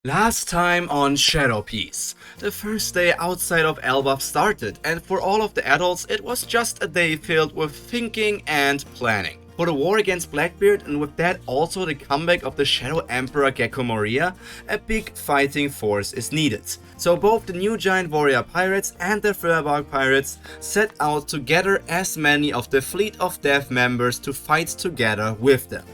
Last time on Shadow Piece, the first day outside of Elbaf started, and for all of the adults it was just a day filled with thinking and planning. For the war against Blackbeard, and with that also the comeback of the Shadow Emperor Gecko Moria, a big fighting force is needed. So both the new Giant Warrior Pirates and the Strawhat Pirates set out to gather as many of the Fleet of Death members to fight together with them.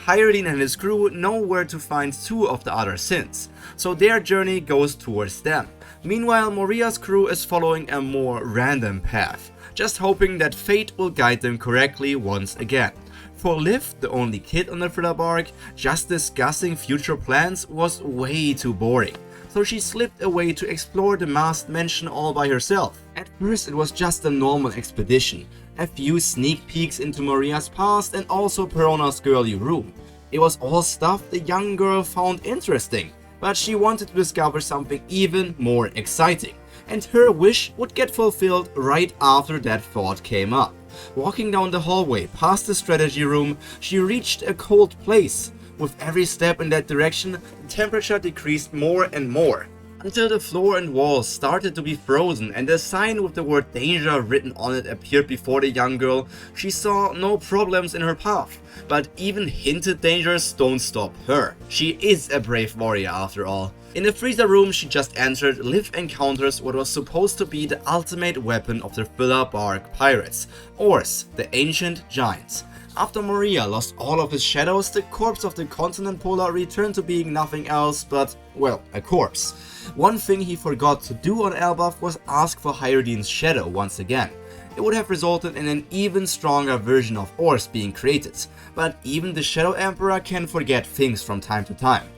Hyrdine and his crew know where to find two of the other sins, so their journey goes towards them. Meanwhile, Moria's crew is following a more random path, just hoping that fate will guide them correctly once again. For Liv, the only kid on the thriller bark, just discussing future plans was way too boring, so she slipped away to explore the masked mansion all by herself. At first it was just a normal expedition, a few sneak peeks into Maria's past and also Perona's girly room. It was all stuff the young girl found interesting, but she wanted to discover something even more exciting, and her wish would get fulfilled right after that thought came up. Walking down the hallway past the strategy room, she reached a cold place. With every step in that direction, the temperature decreased more and more, until the floor and walls started to be frozen and a sign with the word danger written on it appeared before the young girl. She saw no problems in her path, but even hinted dangers don't stop her. She is a brave warrior after all. In the freezer room she just entered, Liv encounters what was supposed to be the ultimate weapon of the thriller bark pirates, Oars, the ancient giants. After Moria lost all of his shadows, the corpse of the continent polar returned to being nothing else but, well, a corpse. One thing he forgot to do on Elbaf was ask for Hyrdine's shadow once again. It would have resulted in an even stronger version of Oars being created, but even the Shadow Emperor can forget things from time to time.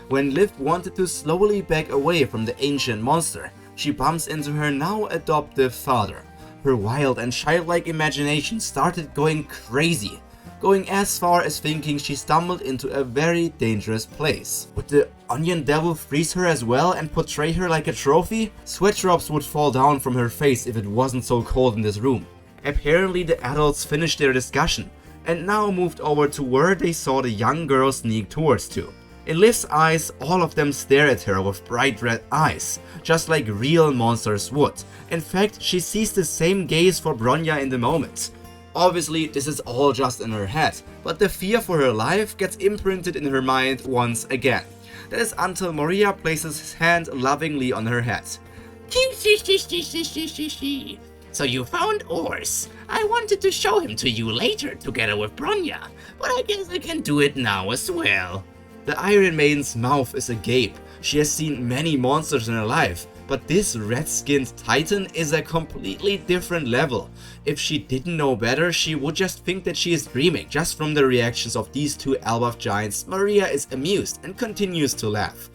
When Liv wanted to slowly back away from the ancient monster, she bumps into her now adoptive father. Her wild and childlike imagination started going crazy, going as far as thinking she stumbled into a very dangerous place. Would the Onion Devil freeze her as well and portray her like a trophy? Sweat drops would fall down from her face if it wasn't so cold in this room. Apparently the adults finished their discussion and now moved over to where they saw the young girl sneak towards to. In Liv's eyes, all of them stare at her with bright red eyes, just like real monsters would. In fact, she sees the same gaze for Bronya in the moment. Obviously, this is all just in her head, but the fear for her life gets imprinted in her mind once again. That is until Moria places his hand lovingly on her head. So you found Oars. I wanted to show him to you later together with Bronya, but I guess I can do it now as well. The Iron Maiden's mouth is agape. She has seen many monsters in her life, but this red-skinned titan is a completely different level. If she didn't know better, she would just think that she is dreaming. Just from the reactions of these two Elbaf giants, Maria is amused and continues to laugh.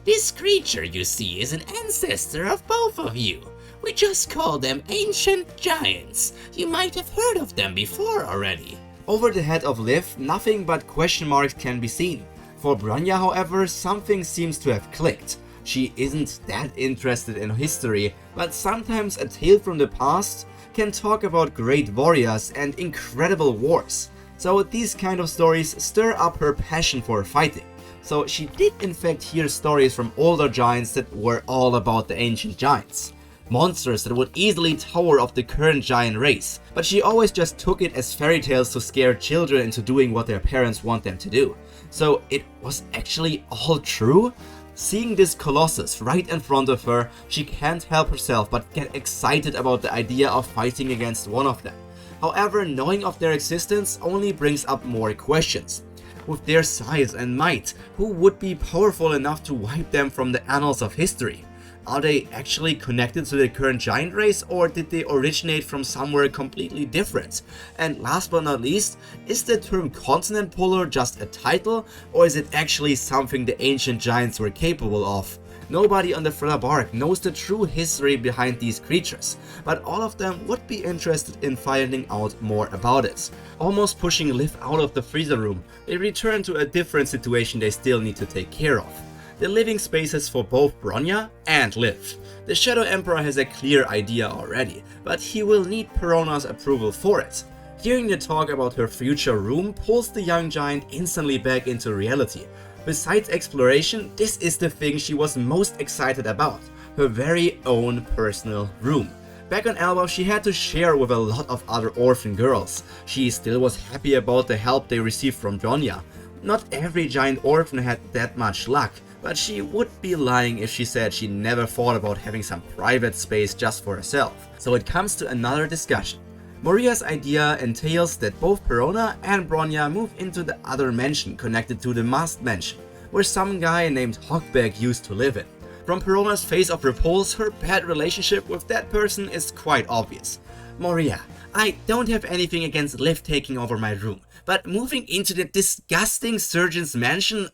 This creature you see is an ancestor of both of you. We just call them ancient giants. You might have heard of them before already. Over the head of Liv, nothing but question marks can be seen. For Bronya, however, something seems to have clicked. She isn't that interested in history, but sometimes a tale from the past can talk about great warriors and incredible wars. So these kind of stories stir up her passion for fighting. So she did in fact hear stories from older giants that were all about the ancient giants. Monsters that would easily tower of the current giant race, but she always just took it as fairy tales to scare children into doing what their parents want them to do. So it was actually all true? Seeing this colossus right in front of her, she can't help herself but get excited about the idea of fighting against one of them. However, knowing of their existence only brings up more questions. With their size and might, who would be powerful enough to wipe them from the annals of history? Are they actually connected to the current giant race, or did they originate from somewhere completely different? And last but not least, is the term continent polar just a title, or is it actually something the ancient giants were capable of? Nobody on the thriller bark knows the true history behind these creatures, but all of them would be interested in finding out more about it. Almost pushing Liv out of the freezer room, they return to a different situation they still need to take care of. The living spaces for both Bronya and Liv. The Shadow Emperor has a clear idea already, but he will need Perona's approval for it. Hearing the talk about her future room pulls the young giant instantly back into reality. Besides exploration, this is the thing she was most excited about, her very own personal room. Back on Elbaf, she had to share with a lot of other orphan girls. She still was happy about the help they received from Bronya. Not every giant orphan had that much luck, but she would be lying if she said she never thought about having some private space just for herself. So it comes to another discussion. Moria's idea entails that both Perona and Bronya move into the other mansion connected to the Masked Mansion, where some guy named Hawkback used to live in. From Perona's face of repulse, her bad relationship with that person is quite obvious. Moria, I don't have anything against Liv taking over my room, but moving into the disgusting surgeon's mansion,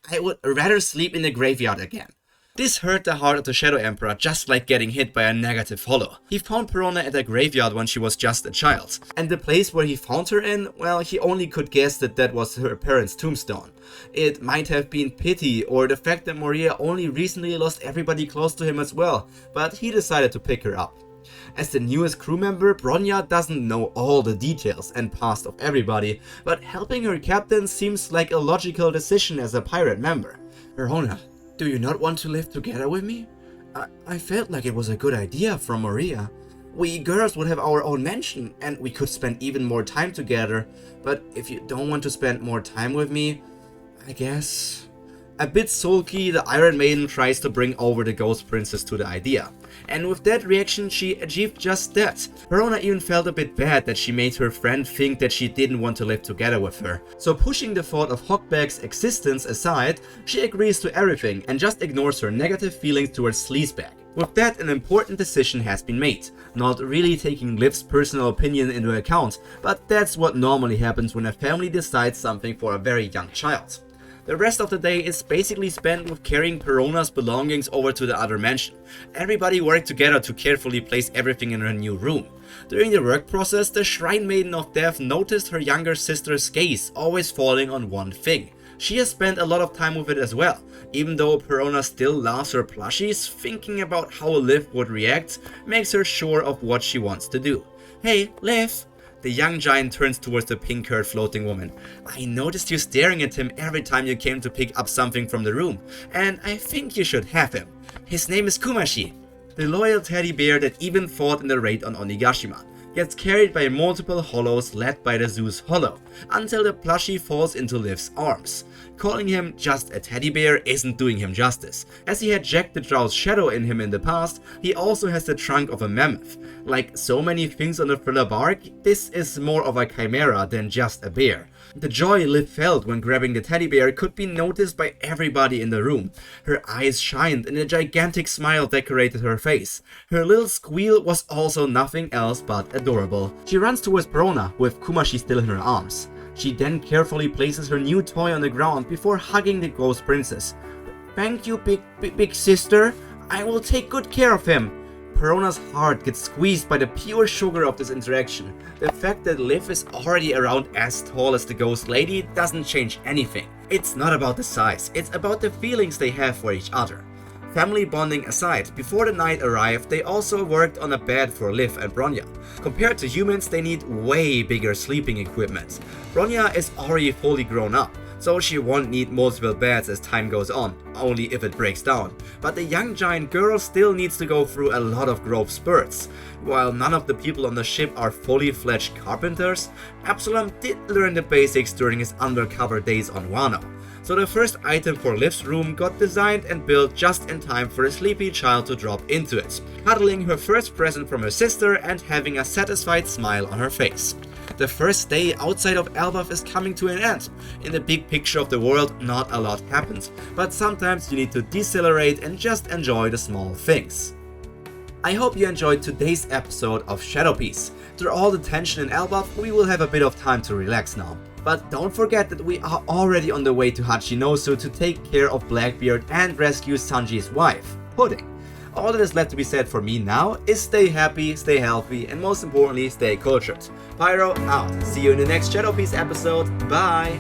I would rather sleep in the graveyard again. This hurt the heart of the Shadow Emperor just like getting hit by a negative hollow. He found Perona at a graveyard when she was just a child, and the place where he found her in, well, he only could guess that that was her parents' tombstone. It might have been pity or the fact that Moria only recently lost everybody close to him as well, but he decided to pick her up. As the newest crew member, Bronya doesn't know all the details and past of everybody, but helping her captain seems like a logical decision as a pirate member. Perona, do you not want to live together with me? I felt like it was a good idea from Moria. We girls would have our own mansion and we could spend even more time together, but if you don't want to spend more time with me, I guess... A bit sulky, the Iron Maiden tries to bring over the Ghost Princess to the idea. And with that reaction, she achieved just that. Perona even felt a bit bad that she made her friend think that she didn't want to live together with her. So pushing the thought of Hawkback's existence aside, she agrees to everything and just ignores her negative feelings towards Sleazeback. With that, an important decision has been made, not really taking Liv's personal opinion into account, but that's what normally happens when a family decides something for a very young child. The rest of the day is basically spent with carrying Perona's belongings over to the other mansion. Everybody worked together to carefully place everything in her new room. During the work process, the Shrine Maiden of Death noticed her younger sister's gaze always falling on one thing. She has spent a lot of time with it as well. Even though Perona still loves her plushies, thinking about how Liv would react makes her sure of what she wants to do. Hey, Liv! The young giant turns towards the pink-haired floating woman. I noticed you staring at him every time you came to pick up something from the room, and I think you should have him. His name is Kumashi, the loyal teddy bear that even fought in the raid on Onigashima. Gets carried by multiple hollows led by the Zeus Hollow, until the plushie falls into Liv's arms. Calling him just a teddy bear isn't doing him justice. As he had Jack the Drow's shadow in him in the past, he also has the trunk of a mammoth. Like so many things on the thriller bark, this is more of a chimera than just a bear. The joy Liv felt when grabbing the teddy bear could be noticed by everybody in the room. Her eyes shined and a gigantic smile decorated her face. Her little squeal was also nothing else but adorable. She runs towards Perona with Kumashi still in her arms. She then carefully places her new toy on the ground before hugging the Ghost Princess. Thank you, big sister. I will take good care of him. Perona's heart gets squeezed by the pure sugar of this interaction. The fact that Liv is already around as tall as the Ghost Lady doesn't change anything. It's not about the size, it's about the feelings they have for each other. Family bonding aside, before the night arrived, they also worked on a bed for Liv and Bronya. Compared to humans, they need way bigger sleeping equipment. Bronya is already fully grown up, so she won't need multiple beds as time goes on, only if it breaks down. But the young giant girl still needs to go through a lot of growth spurts. While none of the people on the ship are fully fledged carpenters, Absalom did learn the basics during his undercover days on Wano. So the first item for Liv's room got designed and built just in time for a sleepy child to drop into it, cuddling her first present from her sister and having a satisfied smile on her face. The first day outside of Elbaf is coming to an end. In the big picture of the world, not a lot happens, but sometimes you need to decelerate and just enjoy the small things. I hope you enjoyed today's episode of Shadow Piece. Through all the tension in Elbaf, we will have a bit of time to relax now. But don't forget that we are already on the way to Hachinosu to take care of Blackbeard and rescue Sanji's wife, Pudding. All that is left to be said for me now is stay happy, stay healthy, and most importantly, stay cultured. Pyro out. See you in the next Shadow Piece episode. Bye!